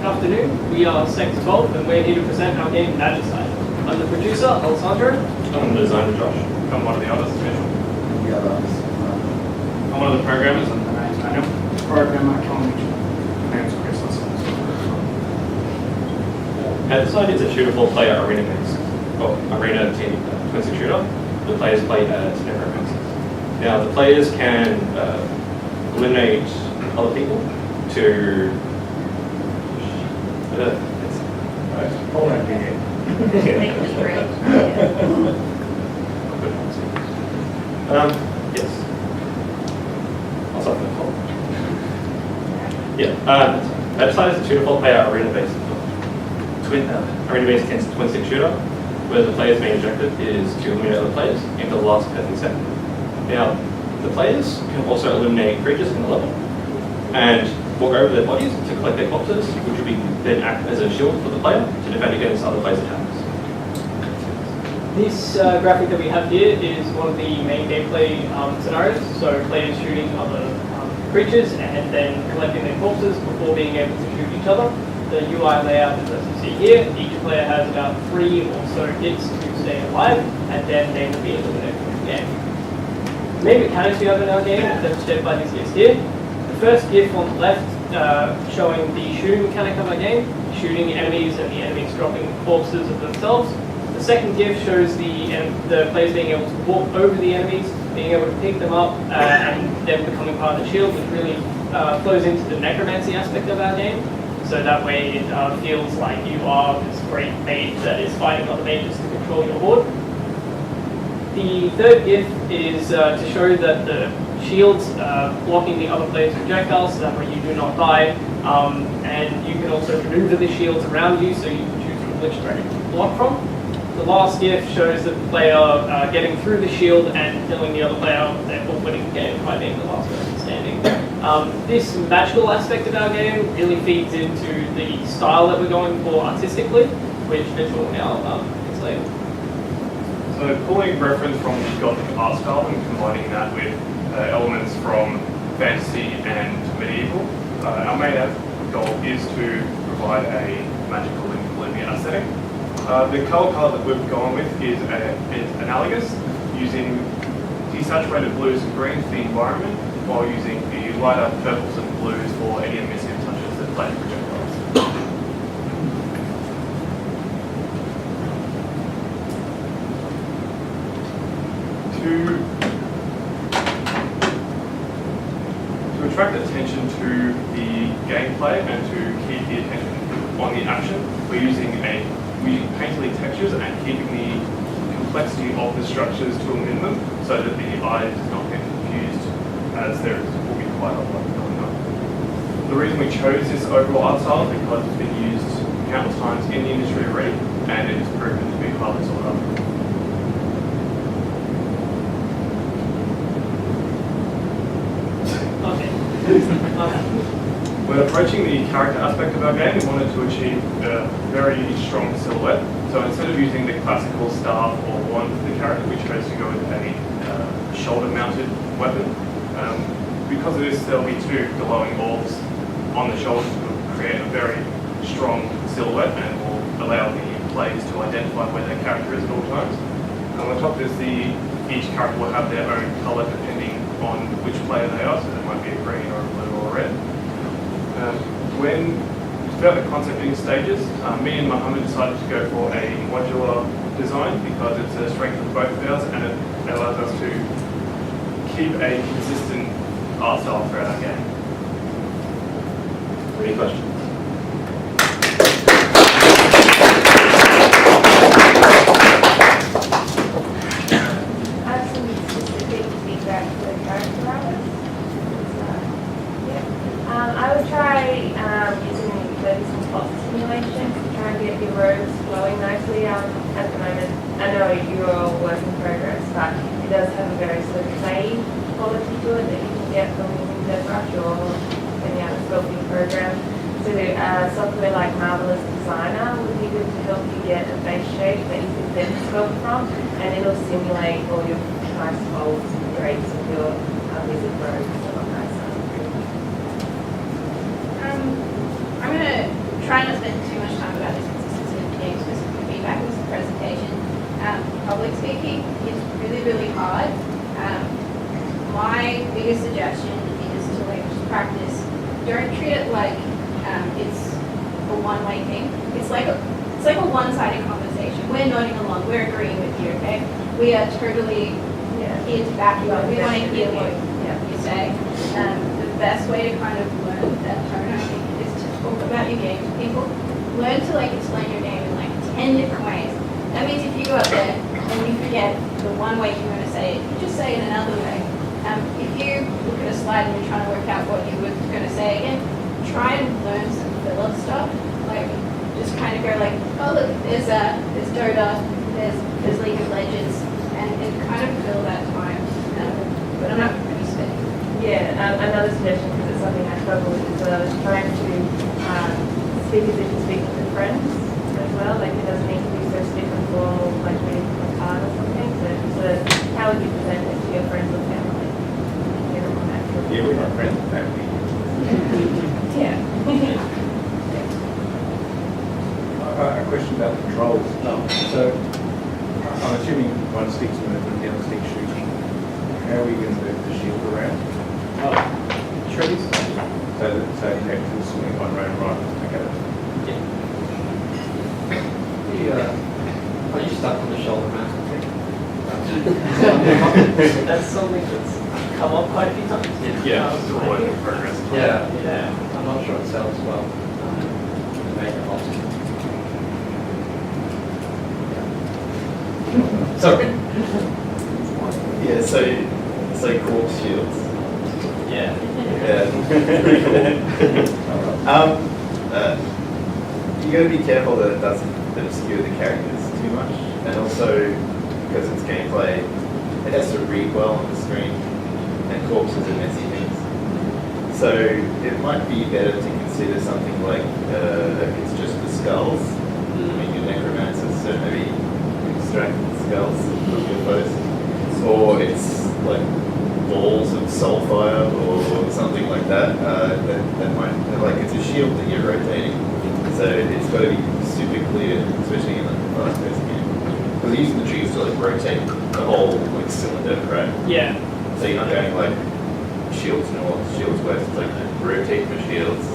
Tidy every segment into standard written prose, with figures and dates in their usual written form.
Good afternoon. We are SectorXII and we're here to present our game SectorXII. I'm the producer, Alessandro. I'm the designer, Josh. I'm one of the artists, Mitchell. The others. I'm one of the programmers, and my name's Daniel. Programmer, Colin Mitchell. My name's Chris. SectorXII is a shooter player arena based, arena team twin stick shooter. The players play as necromancers. Now the players can eliminate other people to yes. I'll start with the call. Yeah. SectorXII is a shooter player arena based twin stick shooter, where the player's main objective is to eliminate other players into the last person second. Now, the players can also eliminate creatures in the level and walk over their bodies to collect their corpses, which will be then act as a shield for the player to defend against other players' attacks. This graphic that we have here is one of the main gameplay scenarios, so players shooting other creatures and then collecting their corpses before being able to shoot each other. The UI layout is as you see here. Each player has about 3 or so hits to stay alive, and then they will be eliminated from the game. The main mechanics we have in our game are demonstrated by these guys here. The first GIF on the left showing the shooting mechanic of our game, shooting enemies and the enemies dropping corpses of themselves. The second GIF shows the players being able to walk over the enemies, being able to pick them up, and them becoming part of the shield, which really flows into the necromancy aspect of our game. So that way it feels like you are this great mage that is fighting other mages to control your horde. The third GIF is to show that the shields blocking the other player's projectiles, so that way you do not die, and you can also maneuver the shields around you so you can choose from which direction to block from. The last GIF shows the player getting through the shield and killing the other player, therefore winning the game by being the last person standing. This magical aspect of our game really feeds into the style that we're going for artistically, which Mitchell will now explain. So pulling reference from the Gothic art style and combining that with elements from fantasy and medieval, our main goal is to provide a magical and gloomy aesthetic. The colour palette that we've gone with is analogous, using desaturated blues and greens for the environment, while using the lighter purples and blues for any emissive touches that play projectiles. To attract attention to the gameplay and to keep the attention on the action, we're using painterly textures and keeping the complexity of the structures to a minimum so that the eye does not get confused, as there will be quite a lot going on. The reason we chose this overall art style is because it's been used countless times in the industry already, and it is proven to be highly sought after. When approaching the character aspect of our game, we wanted to achieve a very strong silhouette. So instead of using the classical staff or wand for the character, we chose to go with a shoulder-mounted weapon. Because of this, there'll be 2 glowing orbs on the shoulders to create a very strong silhouette and will allow the players to identify where their character is at all times. And on top is each character will have their own colour depending on which player they are, so there might be a green or a blue or a red. When throughout the concepting stages, me and Mohammed decided to go for a modular design because it's a strength of both of ours and it allows us to keep a consistent art style throughout our game. Any questions? I have some specific feedback for the character artist. I would try using maybe some plot simulation to try and get your robes flowing nicely. At the moment, I know you're all work in progress, but it does have a very sort of clay quality to it that you can get from using ZBrush or any other sculpting program. So software like Marvelous Designer would be good to help you get a face shape that you can then sculpt from, and it'll simulate all your nice folds and drapes of your wizard robes. I'm going to try biggest suggestion is to like just practice. Don't treat it like it's a one-way thing. It's like a one-sided conversation. We're nodding along. We're agreeing with you. Okay. We are totally here to back you up. We want to hear what you say. The best way to kind of learn that tone, I think, is to talk about your game to people. Learn to like explain your game in like 10 different ways. That means if you go up there and you forget the one way you're going to say it, you just say it another way. If you look at a slide and you're trying to work out what you were going to say again, try and learn some filler stuff. Like just kind of go like, oh look, there's Dota, there's League of Legends, and kind of fill that time. But I'm not going to spend. Yeah, another suggestion, because it's something I struggle with, is that I was trying to speak as if you're speaking to friends as well. Like it doesn't need to be so stiff and formal, like reading from a card or something. So how would you present it to your friends or family? Yeah, we're not friends with family. Yeah. A question about controls. So I'm assuming one stick's movement, the other stick's shooting. How are we going to move the shield around? Trees. So you have to swing one round right. Okay. Are you stuck on the shoulder mount? That's something that's come up quite a few times. Yeah, still a work in progress. Yeah. I'm not sure it sells well. Make it awesome. Sorry. Yeah, so it's like corpse shields. Yeah. Pretty cool. You got to be careful that it doesn't obscure the characters too much, and also because it's gameplay, it has to read well on the screen, and corpses are messy things. So it might be better to consider something like it's just the skulls. I mean, your necromancers, so maybe extract the skulls from your foes, or it's like balls of soulfire or something like that. That might, like, it's a shield that you're rotating, so it's got to be super clear, especially in a fast-paced game. Because you're using the triggers to like rotate the whole like cylinder, right? Yeah. So you're not going like shields north, shields west. It's like rotate for shields.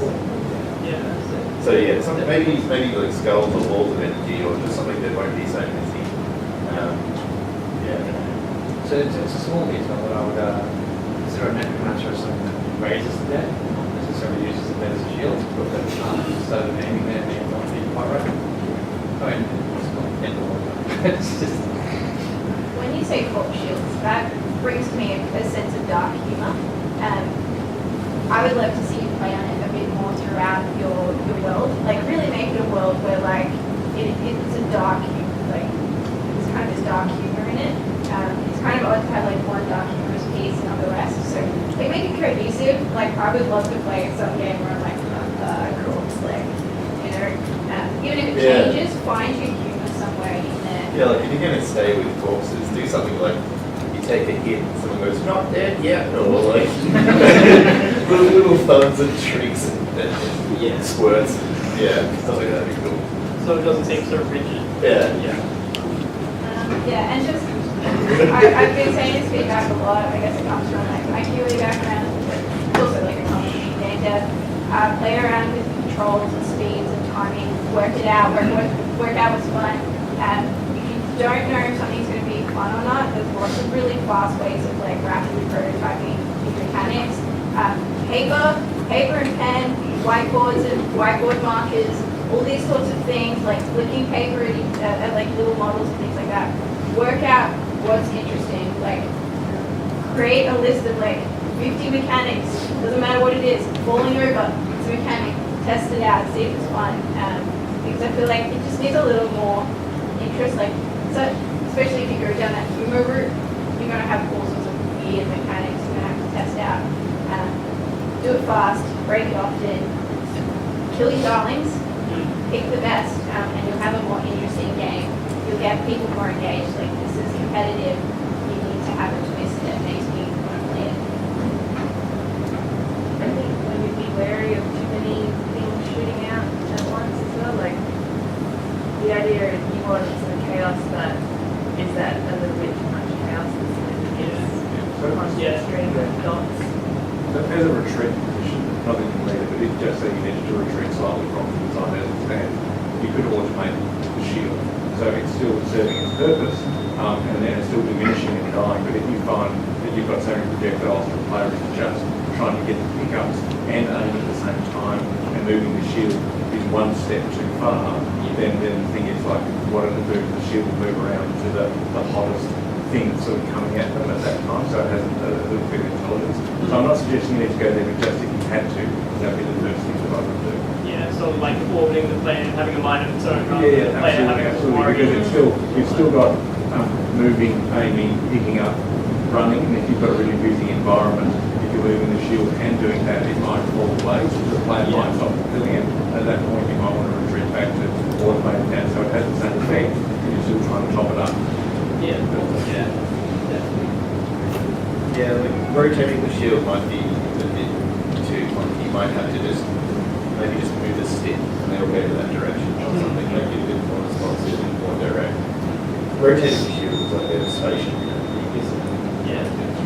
Yeah, that's it. So yeah, something maybe like skulls or balls of energy, or just something that won't be so messy. Yeah. So it's a small detail, but I would consider a necromancer or something that raises the dead, not necessarily uses the dead as a shield, but that so aiming there may not be quite right. I mean, it's not the end of the world. It's just. When you say corpse shields, that brings to me a sense of dark humor. I would love to see you play on it a bit more throughout your world. Like really make it a world where like it's a dark humor, like there's kind of this dark humor in it. It's kind of odd to have like one dark humorous piece and not the rest. So like make it cohesive. Like I would love to play some game where I'm like, corpse, like, you know, even if it changes, find your humor somewhere in there. Yeah, like if you're gonna stay with corpses, do something like you take a hit and someone goes, not dead yet, or like little thuds and shrieks and squirts. Yeah, stuff like that would be cool. So it doesn't seem so rigid. Yeah. Yeah, and just I've been saying this feedback a lot. I guess it comes from like my QA background, but it's also like a common game dev. Play around with controls and speeds and timing, work it out, work out what's fun. If you don't know if something's going to be fun or not, there's lots of really fast ways of like rapidly prototyping these mechanics. Paper and pen, whiteboards and whiteboard markers, all these sorts of things, like flicking paper at like little models and things like that. Work out what's interesting, like create a list of like 50 mechanics, doesn't matter what it is, falling over, it's a mechanic, test it out, see if it's fun. Because I feel like it just needs a little more interest, like, so especially if you go down that humor route, you're going to have all sorts of weird mechanics you're going to have to test out. Do it fast, break it often, kill your darlings, pick the best, and you'll have a more interesting game. You'll get people more engaged, like this is competitive, you need to have a twist that makes me want to play it. I think when you'd be wary of too many things shooting out at once as well, like the idea is you want some chaos, but is that a little bit too much chaos? Is Yeah. string of dots. retreat slightly from the design as it stands. You could automate the shield, so it's still serving its purpose, and then it's still diminishing and dying. But if you find that you've got so many projectiles that the player is just trying to get the pickups and aim at the same time, and moving the shield is one step too far, then the thing is like, what it'll do, the shield will move around to the hottest thing that's sort of coming at them at that time, so it has a little bit of intelligence. So I'm not suggesting you need to go there, but just if you had to, that'd be the first thing that I would do. Yeah, sort of like orbiting the plane and having a mind of its own rather Yeah, than the player having a absolutely, worry. because it's still, you've still got moving, aiming, picking up, running, and if you've got a really busy environment, if you're moving the shield and doing that, it might fall away, so the player might stop doing it. At that point, you might want to retreat back to automating that, so it has the same effect, and you're still trying to top it up. Yeah, yeah, definitely. Yeah, like rotating the shield might be a bit too clunky. You might have to maybe just move the stick and they'll go to that direction or something, make it a bit more responsive and more direct. Rotating the shield is like a station, isn't it? Yeah.